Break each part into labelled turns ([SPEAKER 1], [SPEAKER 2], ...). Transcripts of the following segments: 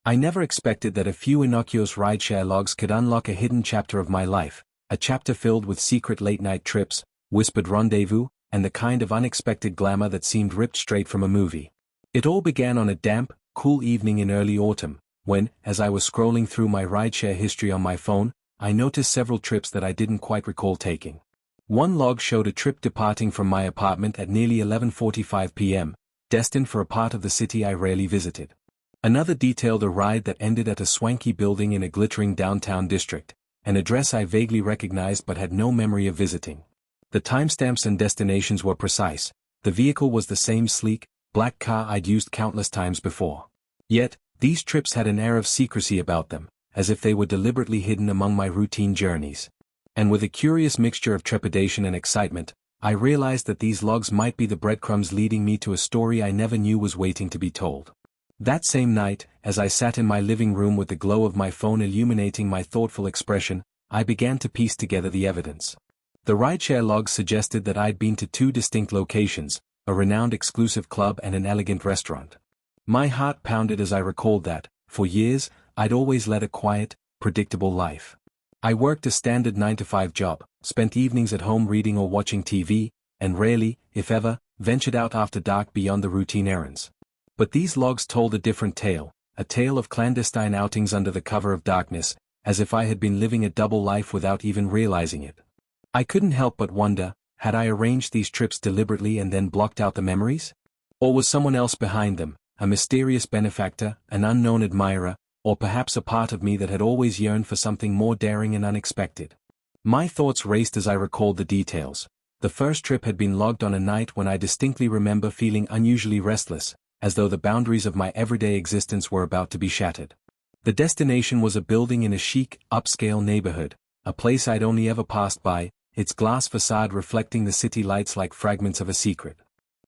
[SPEAKER 1] I never expected that a few innocuous rideshare logs could unlock a hidden chapter of my life, a chapter filled with secret late-night trips, whispered rendezvous, and the kind of unexpected glamour that seemed ripped straight from a movie. It all began on a damp, cool evening in early autumn, when, as I was scrolling through my rideshare history on my phone, I noticed several trips that I didn't quite recall taking. One log showed a trip departing from my apartment at nearly 11:45 p.m., destined for a part of the city I rarely visited. Another detailed a ride that ended at a swanky building in a glittering downtown district, an address I vaguely recognized but had no memory of visiting. The timestamps and destinations were precise. The vehicle was the same sleek, black car I'd used countless times before. Yet, these trips had an air of secrecy about them, as if they were deliberately hidden among my routine journeys. And with a curious mixture of trepidation and excitement, I realized that these logs might be the breadcrumbs leading me to a story I never knew was waiting to be told. That same night, as I sat in my living room with the glow of my phone illuminating my thoughtful expression, I began to piece together the evidence. The rideshare logs suggested that I'd been to two distinct locations, a renowned exclusive club and an elegant restaurant. My heart pounded as I recalled that, for years, I'd always led a quiet, predictable life. I worked a standard 9-to-5 job, spent evenings at home reading or watching TV, and rarely, if ever, ventured out after dark beyond the routine errands. But these logs told a different tale, a tale of clandestine outings under the cover of darkness, as if I had been living a double life without even realizing it. I couldn't help but wonder, had I arranged these trips deliberately and then blocked out the memories? Or was someone else behind them, a mysterious benefactor, an unknown admirer, or perhaps a part of me that had always yearned for something more daring and unexpected? My thoughts raced as I recalled the details. The first trip had been logged on a night when I distinctly remember feeling unusually restless, as though the boundaries of my everyday existence were about to be shattered. The destination was a building in a chic, upscale neighborhood, a place I'd only ever passed by, its glass facade reflecting the city lights like fragments of a secret.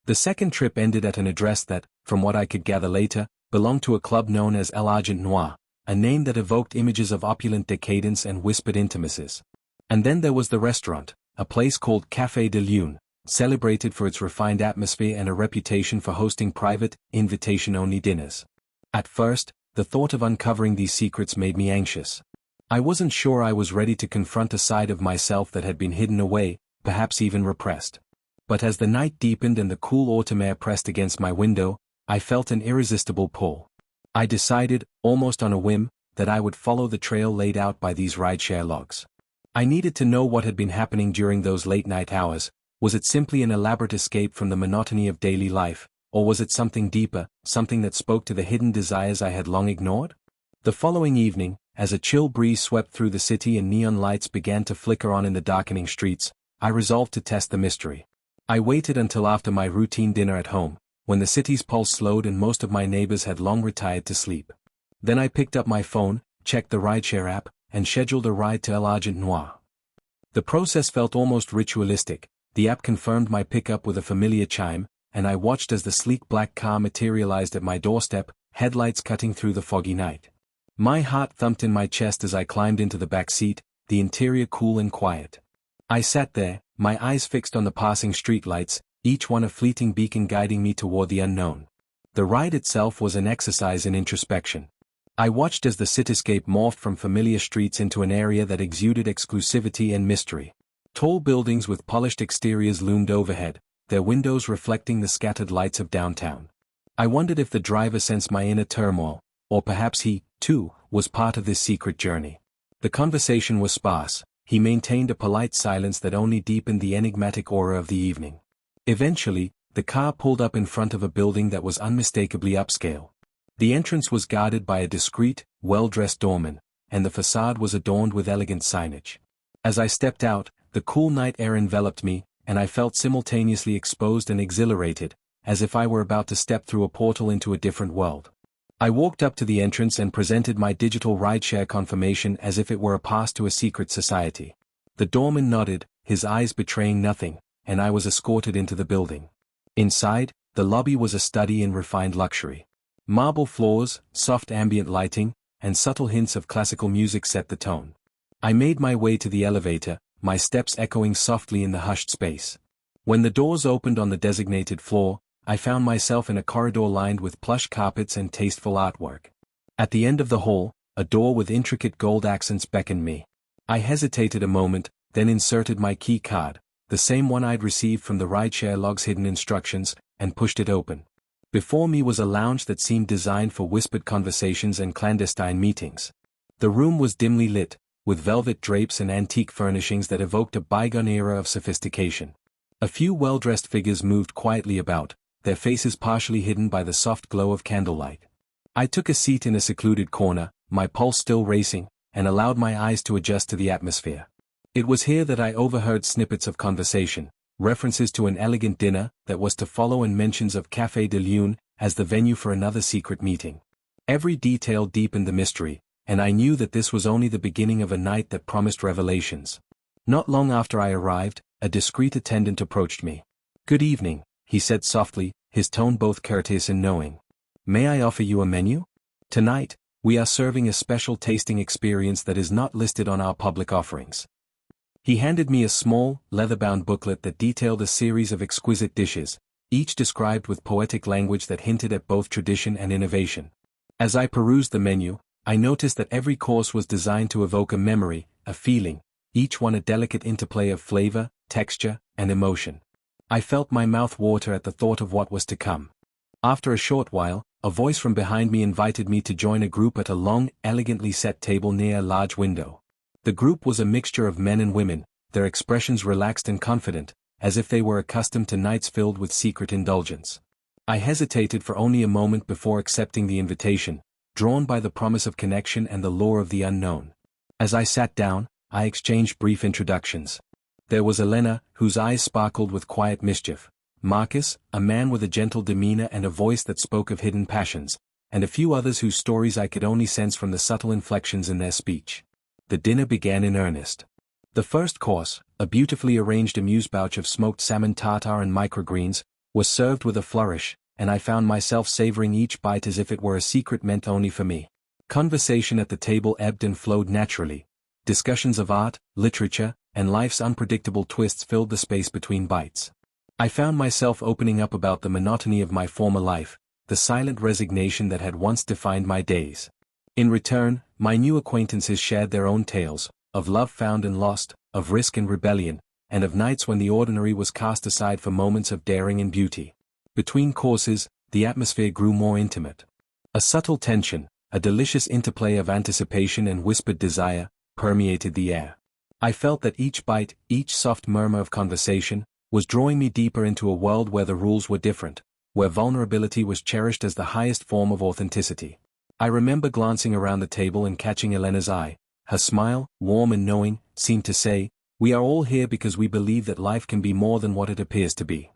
[SPEAKER 1] The second trip ended at an address that, from what I could gather later, belonged to a club known as El Argent Noir, a name that evoked images of opulent decadence and whispered intimacies. And then there was the restaurant, a place called Café de Lune, celebrated for its refined atmosphere and a reputation for hosting private, invitation-only dinners. At first, the thought of uncovering these secrets made me anxious. I wasn't sure I was ready to confront a side of myself that had been hidden away, perhaps even repressed. But as the night deepened and the cool autumn air pressed against my window, I felt an irresistible pull. I decided, almost on a whim, that I would follow the trail laid out by these rideshare logs. I needed to know what had been happening during those late-night hours. Was it simply an elaborate escape from the monotony of daily life, or was it something deeper, something that spoke to the hidden desires I had long ignored? The following evening, as a chill breeze swept through the city and neon lights began to flicker on in the darkening streets, I resolved to test the mystery. I waited until after my routine dinner at home, when the city's pulse slowed and most of my neighbors had long retired to sleep. Then I picked up my phone, checked the rideshare app, and scheduled a ride to El Argent Noir. The process felt almost ritualistic. The app confirmed my pickup with a familiar chime, and I watched as the sleek black car materialized at my doorstep, headlights cutting through the foggy night. My heart thumped in my chest as I climbed into the back seat, the interior cool and quiet. I sat there, my eyes fixed on the passing streetlights, each one a fleeting beacon guiding me toward the unknown. The ride itself was an exercise in introspection. I watched as the cityscape morphed from familiar streets into an area that exuded exclusivity and mystery. Tall buildings with polished exteriors loomed overhead, their windows reflecting the scattered lights of downtown. I wondered if the driver sensed my inner turmoil, or perhaps he, too, was part of this secret journey. The conversation was sparse. He maintained a polite silence that only deepened the enigmatic aura of the evening. Eventually, the car pulled up in front of a building that was unmistakably upscale. The entrance was guarded by a discreet, well-dressed doorman, and the facade was adorned with elegant signage. As I stepped out, the cool night air enveloped me, and I felt simultaneously exposed and exhilarated, as if I were about to step through a portal into a different world. I walked up to the entrance and presented my digital rideshare confirmation as if it were a pass to a secret society. The doorman nodded, his eyes betraying nothing, and I was escorted into the building. Inside, the lobby was a study in refined luxury. Marble floors, soft ambient lighting, and subtle hints of classical music set the tone. I made my way to the elevator, my steps echoing softly in the hushed space. When the doors opened on the designated floor, I found myself in a corridor lined with plush carpets and tasteful artwork. At the end of the hall, a door with intricate gold accents beckoned me. I hesitated a moment, then inserted my key card, the same one I'd received from the rideshare log's hidden instructions, and pushed it open. Before me was a lounge that seemed designed for whispered conversations and clandestine meetings. The room was dimly lit, with velvet drapes and antique furnishings that evoked a bygone era of sophistication. A few well-dressed figures moved quietly about, their faces partially hidden by the soft glow of candlelight. I took a seat in a secluded corner, my pulse still racing, and allowed my eyes to adjust to the atmosphere. It was here that I overheard snippets of conversation, references to an elegant dinner that was to follow and mentions of Café de Lune as the venue for another secret meeting. Every detail deepened the mystery, and I knew that this was only the beginning of a night that promised revelations. Not long after I arrived, a discreet attendant approached me. "Good evening," he said softly, his tone both courteous and knowing. "May I offer you a menu? Tonight, we are serving a special tasting experience that is not listed on our public offerings." He handed me a small, leather-bound booklet that detailed a series of exquisite dishes, each described with poetic language that hinted at both tradition and innovation. As I perused the menu, I noticed that every course was designed to evoke a memory, a feeling, each one a delicate interplay of flavor, texture, and emotion. I felt my mouth water at the thought of what was to come. After a short while, a voice from behind me invited me to join a group at a long, elegantly set table near a large window. The group was a mixture of men and women, their expressions relaxed and confident, as if they were accustomed to nights filled with secret indulgence. I hesitated for only a moment before accepting the invitation, drawn by the promise of connection and the lure of the unknown. As I sat down, I exchanged brief introductions. There was Elena, whose eyes sparkled with quiet mischief, Marcus, a man with a gentle demeanor and a voice that spoke of hidden passions, and a few others whose stories I could only sense from the subtle inflections in their speech. The dinner began in earnest. The first course, a beautifully arranged amuse-bouche of smoked salmon tartare and microgreens, was served with a flourish, and I found myself savoring each bite as if it were a secret meant only for me. Conversation at the table ebbed and flowed naturally. Discussions of art, literature, and life's unpredictable twists filled the space between bites. I found myself opening up about the monotony of my former life, the silent resignation that had once defined my days. In return, my new acquaintances shared their own tales, of love found and lost, of risk and rebellion, and of nights when the ordinary was cast aside for moments of daring and beauty. Between courses, the atmosphere grew more intimate. A subtle tension, a delicious interplay of anticipation and whispered desire, permeated the air. I felt that each bite, each soft murmur of conversation, was drawing me deeper into a world where the rules were different, where vulnerability was cherished as the highest form of authenticity. I remember glancing around the table and catching Elena's eye. Her smile, warm and knowing, seemed to say, "We are all here because we believe that life can be more than what it appears to be."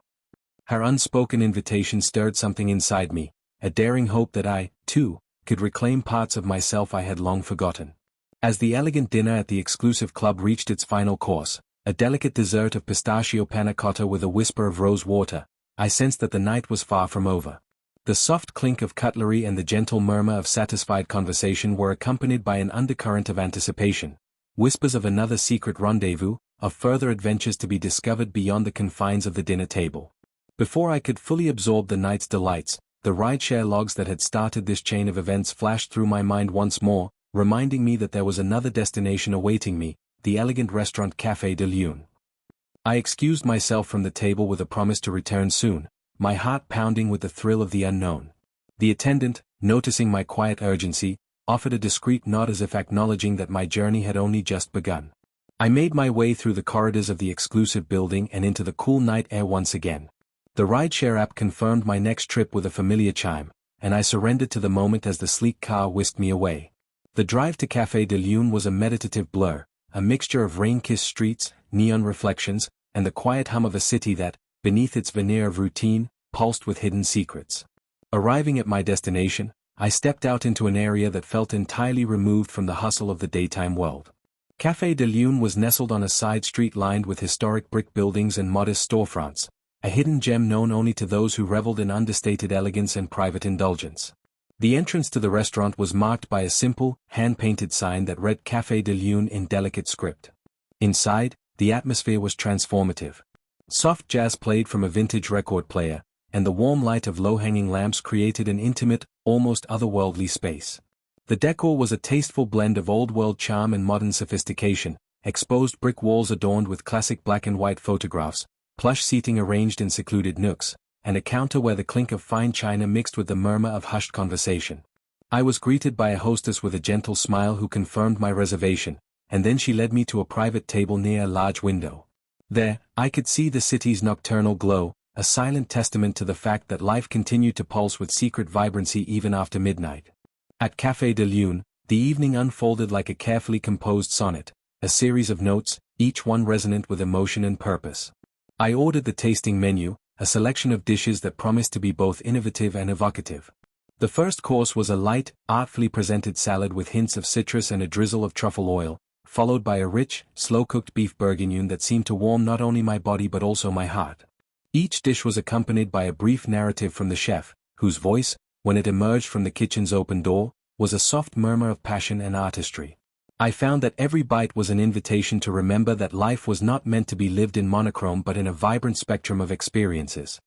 [SPEAKER 1] Her unspoken invitation stirred something inside me, a daring hope that I, too, could reclaim parts of myself I had long forgotten. As the elegant dinner at the exclusive club reached its final course, a delicate dessert of pistachio panna cotta with a whisper of rose water, I sensed that the night was far from over. The soft clink of cutlery and the gentle murmur of satisfied conversation were accompanied by an undercurrent of anticipation, whispers of another secret rendezvous, of further adventures to be discovered beyond the confines of the dinner table. Before I could fully absorb the night's delights, the rideshare logs that had started this chain of events flashed through my mind once more, reminding me that there was another destination awaiting me, the elegant restaurant Café de Lune. I excused myself from the table with a promise to return soon, my heart pounding with the thrill of the unknown. The attendant, noticing my quiet urgency, offered a discreet nod as if acknowledging that my journey had only just begun. I made my way through the corridors of the exclusive building and into the cool night air once again. The rideshare app confirmed my next trip with a familiar chime, and I surrendered to the moment as the sleek car whisked me away. The drive to Café de Lune was a meditative blur, a mixture of rain-kissed streets, neon reflections, and the quiet hum of a city that, beneath its veneer of routine, pulsed with hidden secrets. Arriving at my destination, I stepped out into an area that felt entirely removed from the hustle of the daytime world. Café de Lune was nestled on a side street lined with historic brick buildings and modest storefronts, a hidden gem known only to those who reveled in understated elegance and private indulgence. The entrance to the restaurant was marked by a simple, hand-painted sign that read Café de Lune in delicate script. Inside, the atmosphere was transformative. Soft jazz played from a vintage record player, and the warm light of low-hanging lamps created an intimate, almost otherworldly space. The decor was a tasteful blend of old-world charm and modern sophistication, exposed brick walls adorned with classic black and white photographs, plush seating arranged in secluded nooks, and a counter where the clink of fine china mixed with the murmur of hushed conversation. I was greeted by a hostess with a gentle smile who confirmed my reservation, and then she led me to a private table near a large window. There, I could see the city's nocturnal glow, a silent testament to the fact that life continued to pulse with secret vibrancy even after midnight. At Café de Lune, the evening unfolded like a carefully composed sonnet, a series of notes, each one resonant with emotion and purpose. I ordered the tasting menu, a selection of dishes that promised to be both innovative and evocative. The first course was a light, artfully presented salad with hints of citrus and a drizzle of truffle oil, followed by a rich, slow-cooked beef bourguignon that seemed to warm not only my body but also my heart. Each dish was accompanied by a brief narrative from the chef, whose voice, when it emerged from the kitchen's open door, was a soft murmur of passion and artistry. I found that every bite was an invitation to remember that life was not meant to be lived in monochrome but in a vibrant spectrum of experiences.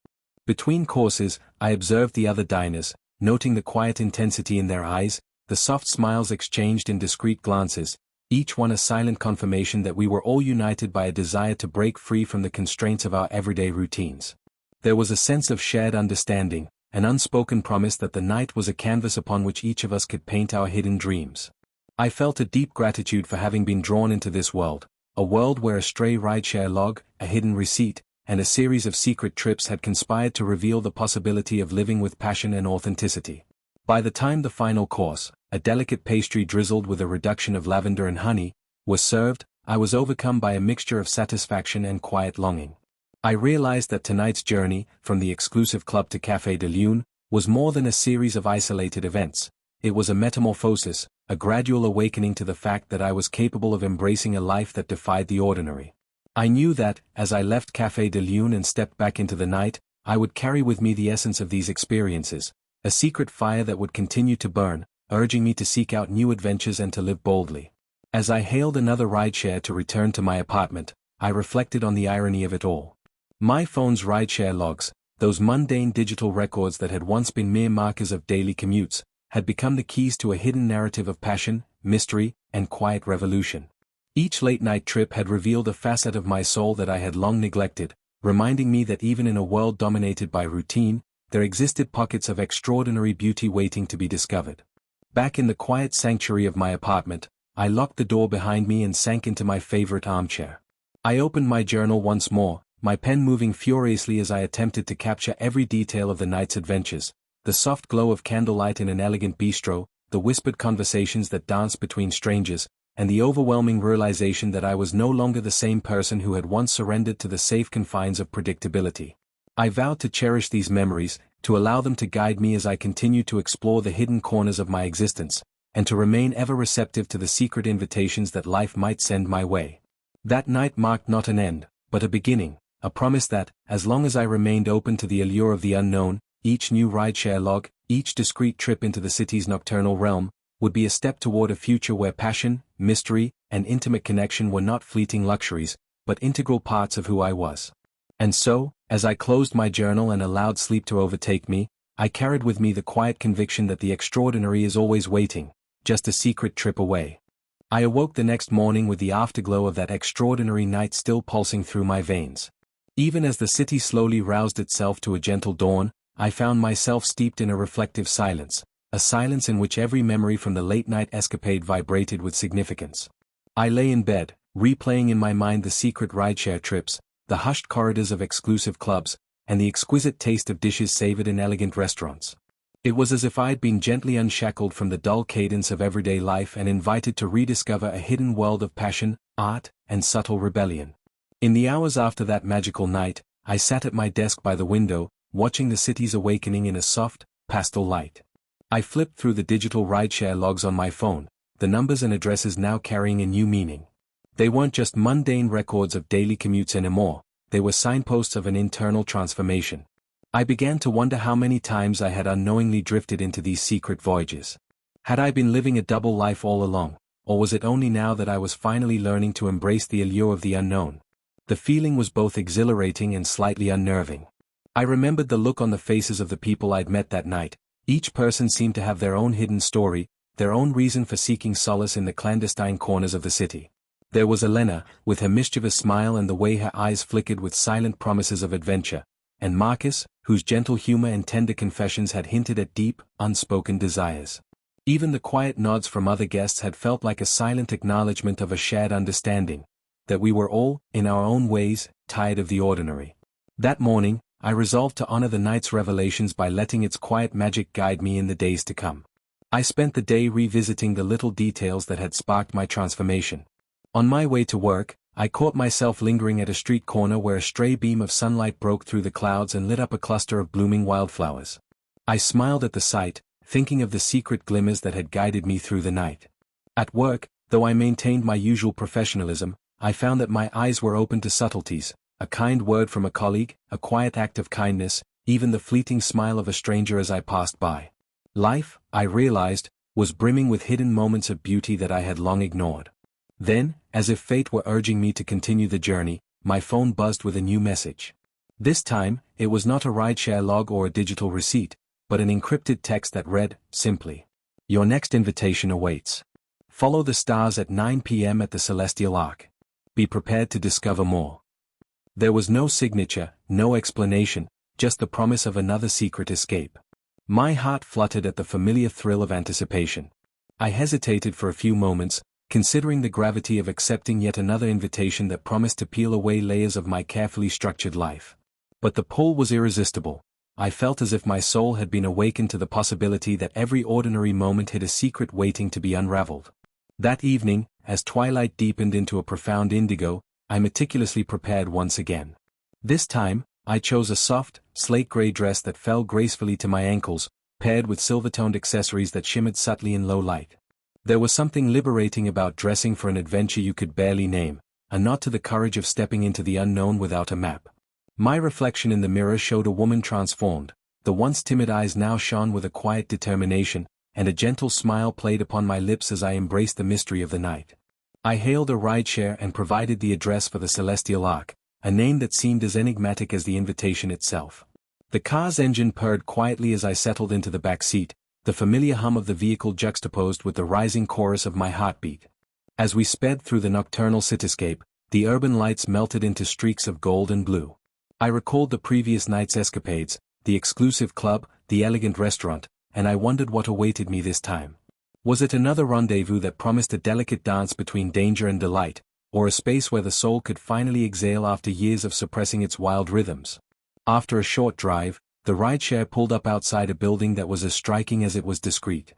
[SPEAKER 1] Between courses, I observed the other diners, noting the quiet intensity in their eyes, the soft smiles exchanged in discreet glances, each one a silent confirmation that we were all united by a desire to break free from the constraints of our everyday routines. There was a sense of shared understanding, an unspoken promise that the night was a canvas upon which each of us could paint our hidden dreams. I felt a deep gratitude for having been drawn into this world, a world where a stray rideshare log, a hidden receipt, and a series of secret trips had conspired to reveal the possibility of living with passion and authenticity. By the time the final course, a delicate pastry drizzled with a reduction of lavender and honey, was served, I was overcome by a mixture of satisfaction and quiet longing. I realized that tonight's journey, from the exclusive club to Café de Lune, was more than a series of isolated events. It was a metamorphosis, a gradual awakening to the fact that I was capable of embracing a life that defied the ordinary. I knew that, as I left Café de Lune and stepped back into the night, I would carry with me the essence of these experiences, a secret fire that would continue to burn, urging me to seek out new adventures and to live boldly. As I hailed another rideshare to return to my apartment, I reflected on the irony of it all. My phone's rideshare logs, those mundane digital records that had once been mere markers of daily commutes, had become the keys to a hidden narrative of passion, mystery, and quiet revolution. Each late-night trip had revealed a facet of my soul that I had long neglected, reminding me that even in a world dominated by routine, there existed pockets of extraordinary beauty waiting to be discovered. Back in the quiet sanctuary of my apartment, I locked the door behind me and sank into my favorite armchair. I opened my journal once more, my pen moving furiously as I attempted to capture every detail of the night's adventures. The soft glow of candlelight in an elegant bistro, the whispered conversations that danced between strangers, and the overwhelming realization that I was no longer the same person who had once surrendered to the safe confines of predictability. I vowed to cherish these memories, to allow them to guide me as I continued to explore the hidden corners of my existence, and to remain ever receptive to the secret invitations that life might send my way. That night marked not an end, but a beginning, a promise that, as long as I remained open to the allure of the unknown, each new rideshare log, each discreet trip into the city's nocturnal realm, would be a step toward a future where passion, mystery, and intimate connection were not fleeting luxuries, but integral parts of who I was. And so, as I closed my journal and allowed sleep to overtake me, I carried with me the quiet conviction that the extraordinary is always waiting, just a secret trip away. I awoke the next morning with the afterglow of that extraordinary night still pulsing through my veins. Even as the city slowly roused itself to a gentle dawn, I found myself steeped in a reflective silence, a silence in which every memory from the late-night escapade vibrated with significance. I lay in bed, replaying in my mind the secret rideshare trips, the hushed corridors of exclusive clubs, and the exquisite taste of dishes savored in elegant restaurants. It was as if I had been gently unshackled from the dull cadence of everyday life and invited to rediscover a hidden world of passion, art, and subtle rebellion. In the hours after that magical night, I sat at my desk by the window, watching the city's awakening in a soft, pastel light. I flipped through the digital rideshare logs on my phone, the numbers and addresses now carrying a new meaning. They weren't just mundane records of daily commutes anymore, they were signposts of an internal transformation. I began to wonder how many times I had unknowingly drifted into these secret voyages. Had I been living a double life all along, or was it only now that I was finally learning to embrace the allure of the unknown? The feeling was both exhilarating and slightly unnerving. I remembered the look on the faces of the people I'd met that night. Each person seemed to have their own hidden story, their own reason for seeking solace in the clandestine corners of the city. There was Elena, with her mischievous smile and the way her eyes flickered with silent promises of adventure, and Marcus, whose gentle humor and tender confessions had hinted at deep, unspoken desires. Even the quiet nods from other guests had felt like a silent acknowledgement of a shared understanding, that we were all, in our own ways, tired of the ordinary. That morning, I resolved to honor the night's revelations by letting its quiet magic guide me in the days to come. I spent the day revisiting the little details that had sparked my transformation. On my way to work, I caught myself lingering at a street corner where a stray beam of sunlight broke through the clouds and lit up a cluster of blooming wildflowers. I smiled at the sight, thinking of the secret glimmers that had guided me through the night. At work, though I maintained my usual professionalism, I found that my eyes were open to subtleties, a kind word from a colleague, a quiet act of kindness, even the fleeting smile of a stranger as I passed by. Life, I realized, was brimming with hidden moments of beauty that I had long ignored. Then, as if fate were urging me to continue the journey, my phone buzzed with a new message. This time, it was not a rideshare log or a digital receipt, but an encrypted text that read, simply, "Your next invitation awaits. Follow the stars at 9 p.m. at the Celestial Arc. Be prepared to discover more." There was no signature, no explanation, just the promise of another secret escape. My heart fluttered at the familiar thrill of anticipation. I hesitated for a few moments, considering the gravity of accepting yet another invitation that promised to peel away layers of my carefully structured life. But the pull was irresistible. I felt as if my soul had been awakened to the possibility that every ordinary moment hid a secret waiting to be unraveled. That evening, as twilight deepened into a profound indigo, I meticulously prepared once again. This time, I chose a soft, slate-gray dress that fell gracefully to my ankles, paired with silver-toned accessories that shimmered subtly in low light. There was something liberating about dressing for an adventure you could barely name, a nod to the courage of stepping into the unknown without a map. My reflection in the mirror showed a woman transformed. The once timid eyes now shone with a quiet determination, and a gentle smile played upon my lips as I embraced the mystery of the night. I hailed a rideshare and provided the address for the Celestial Arc, a name that seemed as enigmatic as the invitation itself. The car's engine purred quietly as I settled into the back seat, the familiar hum of the vehicle juxtaposed with the rising chorus of my heartbeat. As we sped through the nocturnal cityscape, the urban lights melted into streaks of gold and blue. I recalled the previous night's escapades, the exclusive club, the elegant restaurant, and I wondered what awaited me this time. Was it another rendezvous that promised a delicate dance between danger and delight, or a space where the soul could finally exhale after years of suppressing its wild rhythms? After a short drive, the rideshare pulled up outside a building that was as striking as it was discreet.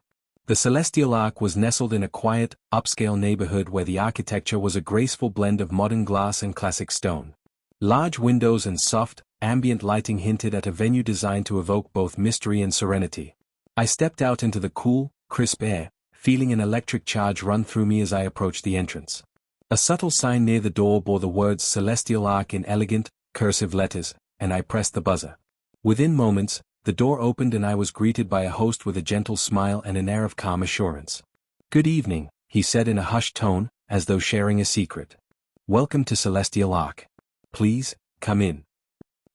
[SPEAKER 1] The Celestial Arc was nestled in a quiet, upscale neighborhood where the architecture was a graceful blend of modern glass and classic stone. Large windows and soft, ambient lighting hinted at a venue designed to evoke both mystery and serenity. I stepped out into the cool, crisp air, feeling an electric charge run through me as I approached the entrance. A subtle sign near the door bore the words Celestial Arc in elegant, cursive letters, and I pressed the buzzer. Within moments, the door opened and I was greeted by a host with a gentle smile and an air of calm assurance. "Good evening," he said in a hushed tone, as though sharing a secret. "Welcome to Celestial Arc. Please, come in."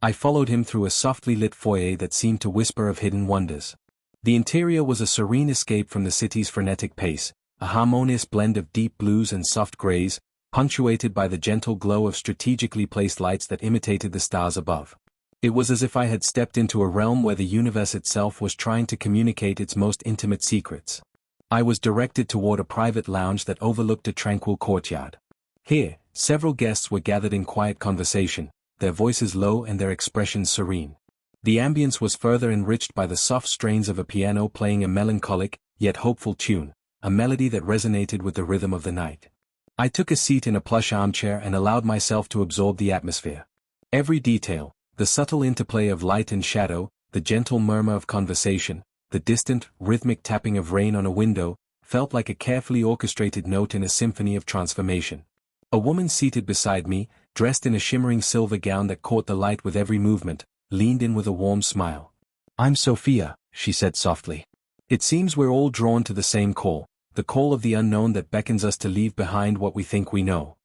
[SPEAKER 1] I followed him through a softly lit foyer that seemed to whisper of hidden wonders. The interior was a serene escape from the city's frenetic pace, a harmonious blend of deep blues and soft grays, punctuated by the gentle glow of strategically placed lights that imitated the stars above. It was as if I had stepped into a realm where the universe itself was trying to communicate its most intimate secrets. I was directed toward a private lounge that overlooked a tranquil courtyard. Here, several guests were gathered in quiet conversation, their voices low and their expressions serene. The ambience was further enriched by the soft strains of a piano playing a melancholic, yet hopeful tune, a melody that resonated with the rhythm of the night. I took a seat in a plush armchair and allowed myself to absorb the atmosphere. Every detail, the subtle interplay of light and shadow, the gentle murmur of conversation, the distant, rhythmic tapping of rain on a window, felt like a carefully orchestrated note in a symphony of transformation. A woman seated beside me, dressed in a shimmering silver gown that caught the light with every movement, leaned in with a warm smile. "I'm Sophia," she said softly. "It seems we're all drawn to the same call, the call of the unknown that beckons us to leave behind what we think we know."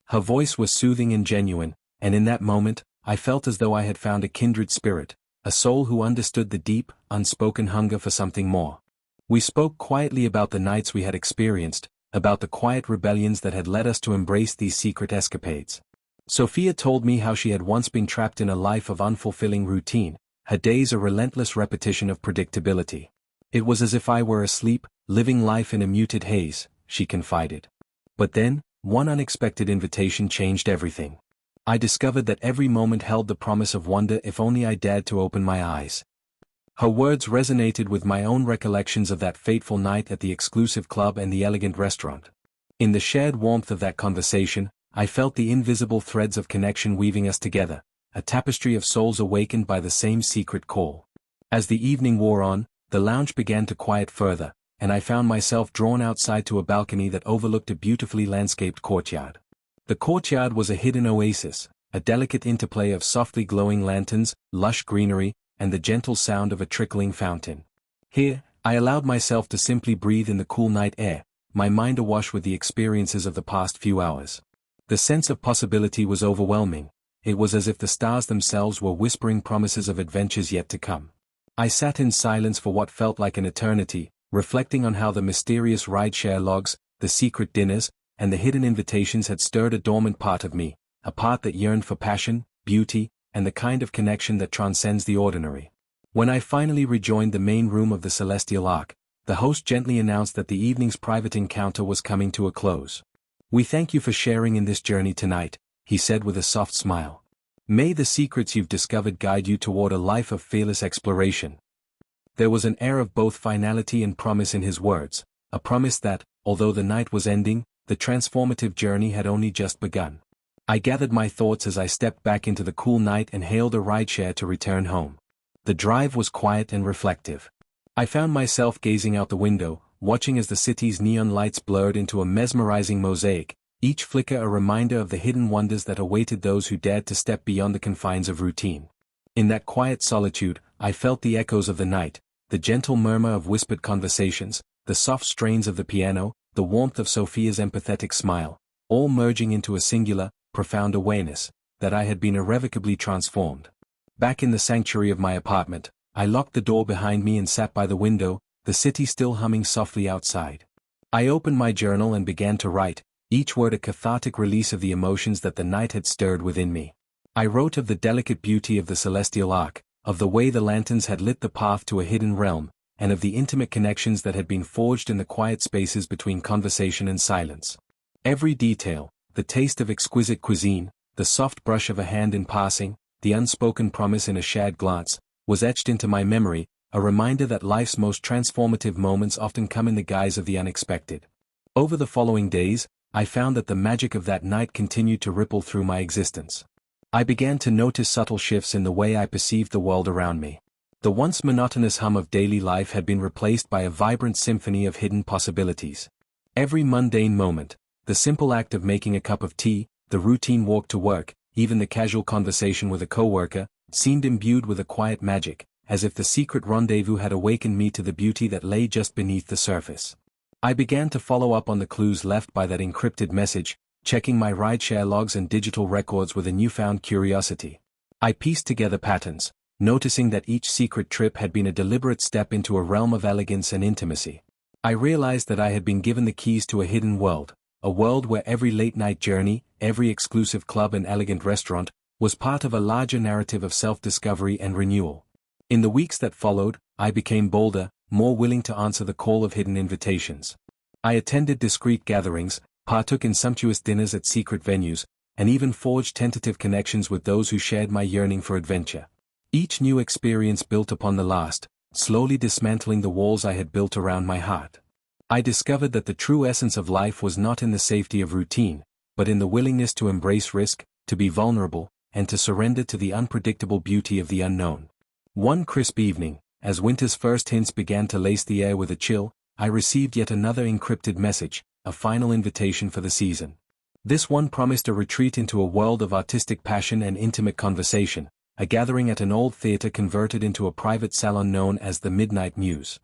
[SPEAKER 1] Her voice was soothing and genuine, and in that moment, I felt as though I had found a kindred spirit, a soul who understood the deep, unspoken hunger for something more. We spoke quietly about the nights we had experienced, about the quiet rebellions that had led us to embrace these secret escapades. Sophia told me how she had once been trapped in a life of unfulfilling routine, her days a relentless repetition of predictability. It was as if I were asleep, living life in a muted haze, she confided. But then, one unexpected invitation changed everything. I discovered that every moment held the promise of wonder if only I dared to open my eyes. Her words resonated with my own recollections of that fateful night at the exclusive club and the elegant restaurant. In the shared warmth of that conversation, I felt the invisible threads of connection weaving us together, a tapestry of souls awakened by the same secret call. As the evening wore on, the lounge began to quiet further, and I found myself drawn outside to a balcony that overlooked a beautifully landscaped courtyard. The courtyard was a hidden oasis, a delicate interplay of softly glowing lanterns, lush greenery, and the gentle sound of a trickling fountain. Here, I allowed myself to simply breathe in the cool night air, my mind awash with the experiences of the past few hours. The sense of possibility was overwhelming. It was as if the stars themselves were whispering promises of adventures yet to come. I sat in silence for what felt like an eternity, reflecting on how the mysterious rideshare logs, the secret dinners, and the hidden invitations had stirred a dormant part of me, a part that yearned for passion, beauty, and the kind of connection that transcends the ordinary. When I finally rejoined the main room of the Celestial Ark, the host gently announced that the evening's private encounter was coming to a close. "We thank you for sharing in this journey tonight," he said with a soft smile. "May the secrets you've discovered guide you toward a life of fearless exploration." There was an air of both finality and promise in his words, a promise that, although the night was ending, the transformative journey had only just begun. I gathered my thoughts as I stepped back into the cool night and hailed a rideshare to return home. The drive was quiet and reflective. I found myself gazing out the window, watching as the city's neon lights blurred into a mesmerizing mosaic, each flicker a reminder of the hidden wonders that awaited those who dared to step beyond the confines of routine. In that quiet solitude, I felt the echoes of the night, the gentle murmur of whispered conversations, the soft strains of the piano, the warmth of Sophia's empathetic smile, all merging into a singular, profound awareness, that I had been irrevocably transformed. Back in the sanctuary of my apartment, I locked the door behind me and sat by the window, the city still humming softly outside. I opened my journal and began to write, each word a cathartic release of the emotions that the night had stirred within me. I wrote of the delicate beauty of the Celestial Ark, of the way the lanterns had lit the path to a hidden realm, and of the intimate connections that had been forged in the quiet spaces between conversation and silence. Every detail, the taste of exquisite cuisine, the soft brush of a hand in passing, the unspoken promise in a shared glance, was etched into my memory, a reminder that life's most transformative moments often come in the guise of the unexpected. Over the following days, I found that the magic of that night continued to ripple through my existence. I began to notice subtle shifts in the way I perceived the world around me. The once monotonous hum of daily life had been replaced by a vibrant symphony of hidden possibilities. Every mundane moment, the simple act of making a cup of tea, the routine walk to work, even the casual conversation with a coworker, seemed imbued with a quiet magic, as if the secret rendezvous had awakened me to the beauty that lay just beneath the surface. I began to follow up on the clues left by that encrypted message, checking my rideshare logs and digital records with a newfound curiosity. I pieced together patterns, noticing that each secret trip had been a deliberate step into a realm of elegance and intimacy. I realized that I had been given the keys to a hidden world, a world where every late-night journey, every exclusive club and elegant restaurant, was part of a larger narrative of self-discovery and renewal. In the weeks that followed, I became bolder, more willing to answer the call of hidden invitations. I attended discreet gatherings, partook in sumptuous dinners at secret venues, and even forged tentative connections with those who shared my yearning for adventure. Each new experience built upon the last, slowly dismantling the walls I had built around my heart. I discovered that the true essence of life was not in the safety of routine, but in the willingness to embrace risk, to be vulnerable, and to surrender to the unpredictable beauty of the unknown. One crisp evening, as winter's first hints began to lace the air with a chill, I received yet another encrypted message, a final invitation for the season. This one promised a retreat into a world of artistic passion and intimate conversation, a gathering at an old theater converted into a private salon known as the Midnight Muse.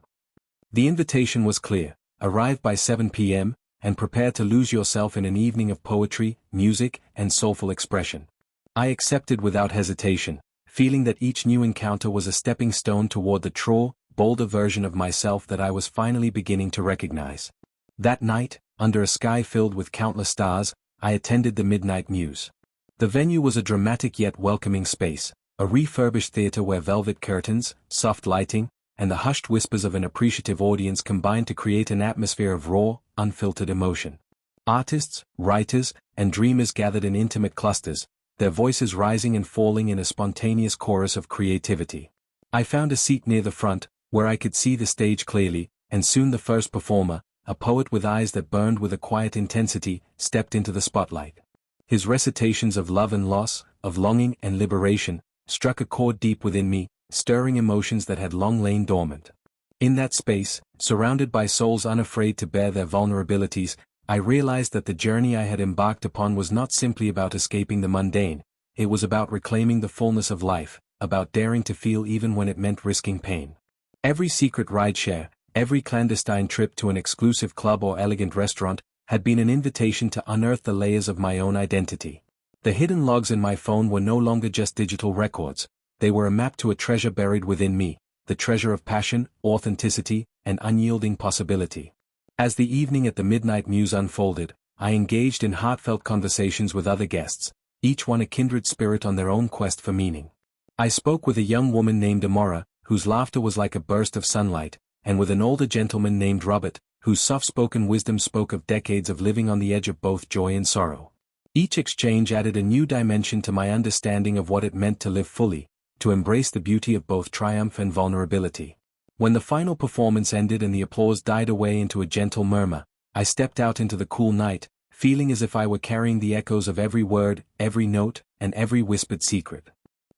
[SPEAKER 1] The invitation was clear: arrive by 7 p.m., and prepare to lose yourself in an evening of poetry, music, and soulful expression. I accepted without hesitation, feeling that each new encounter was a stepping stone toward the true, bolder version of myself that I was finally beginning to recognize. That night, under a sky filled with countless stars, I attended the Midnight Muse. The venue was a dramatic yet welcoming space, a refurbished theater where velvet curtains, soft lighting, and the hushed whispers of an appreciative audience combined to create an atmosphere of raw, unfiltered emotion. Artists, writers, and dreamers gathered in intimate clusters, their voices rising and falling in a spontaneous chorus of creativity. I found a seat near the front, where I could see the stage clearly, and soon the first performer, a poet with eyes that burned with a quiet intensity, stepped into the spotlight. His recitations of love and loss, of longing and liberation, struck a chord deep within me, stirring emotions that had long lain dormant. In that space, surrounded by souls unafraid to bear their vulnerabilities, I realized that the journey I had embarked upon was not simply about escaping the mundane, it was about reclaiming the fullness of life, about daring to feel even when it meant risking pain. Every secret rideshare, every clandestine trip to an exclusive club or elegant restaurant, had been an invitation to unearth the layers of my own identity. The hidden logs in my phone were no longer just digital records, they were a map to a treasure buried within me, the treasure of passion, authenticity, and unyielding possibility. As the evening at the Midnight Muse unfolded, I engaged in heartfelt conversations with other guests, each one a kindred spirit on their own quest for meaning. I spoke with a young woman named Amora, whose laughter was like a burst of sunlight, and with an older gentleman named Robert, whose soft-spoken wisdom spoke of decades of living on the edge of both joy and sorrow. Each exchange added a new dimension to my understanding of what it meant to live fully, to embrace the beauty of both triumph and vulnerability. When the final performance ended and the applause died away into a gentle murmur, I stepped out into the cool night, feeling as if I were carrying the echoes of every word, every note, and every whispered secret.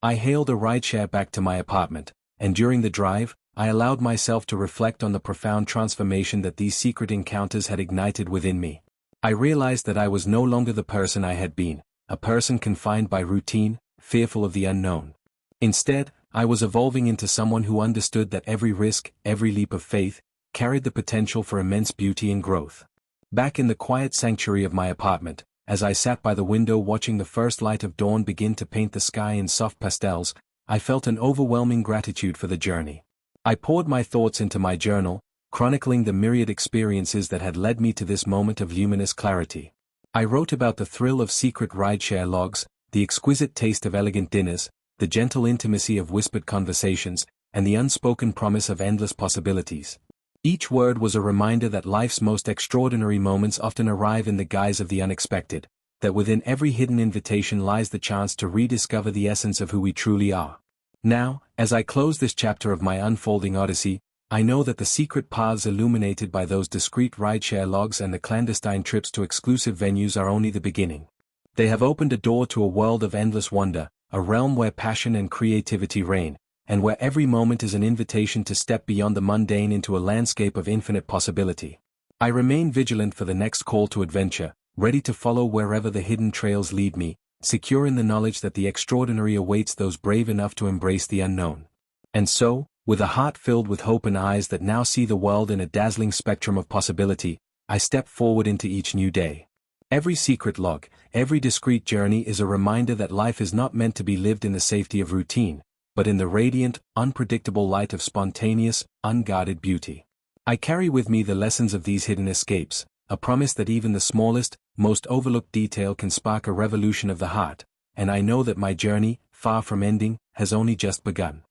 [SPEAKER 1] I hailed a rideshare back to my apartment, and during the drive, I allowed myself to reflect on the profound transformation that these secret encounters had ignited within me. I realized that I was no longer the person I had been, a person confined by routine, fearful of the unknown. Instead, I was evolving into someone who understood that every risk, every leap of faith, carried the potential for immense beauty and growth. Back in the quiet sanctuary of my apartment, as I sat by the window watching the first light of dawn begin to paint the sky in soft pastels, I felt an overwhelming gratitude for the journey. I poured my thoughts into my journal, chronicling the myriad experiences that had led me to this moment of luminous clarity. I wrote about the thrill of secret rideshare logs, the exquisite taste of elegant dinners, the gentle intimacy of whispered conversations, and the unspoken promise of endless possibilities. Each word was a reminder that life's most extraordinary moments often arrive in the guise of the unexpected, that within every hidden invitation lies the chance to rediscover the essence of who we truly are. Now, as I close this chapter of my unfolding odyssey, I know that the secret paths illuminated by those discreet rideshare logs and the clandestine trips to exclusive venues are only the beginning. They have opened a door to a world of endless wonder, a realm where passion and creativity reign, and where every moment is an invitation to step beyond the mundane into a landscape of infinite possibility. I remain vigilant for the next call to adventure, ready to follow wherever the hidden trails lead me, secure in the knowledge that the extraordinary awaits those brave enough to embrace the unknown. And so, with a heart filled with hope and eyes that now see the world in a dazzling spectrum of possibility, I step forward into each new day. Every secret log, every discreet journey is a reminder that life is not meant to be lived in the safety of routine, but in the radiant, unpredictable light of spontaneous, unguarded beauty. I carry with me the lessons of these hidden escapes, a promise that even the smallest, most overlooked detail can spark a revolution of the heart, and I know that my journey, far from ending, has only just begun.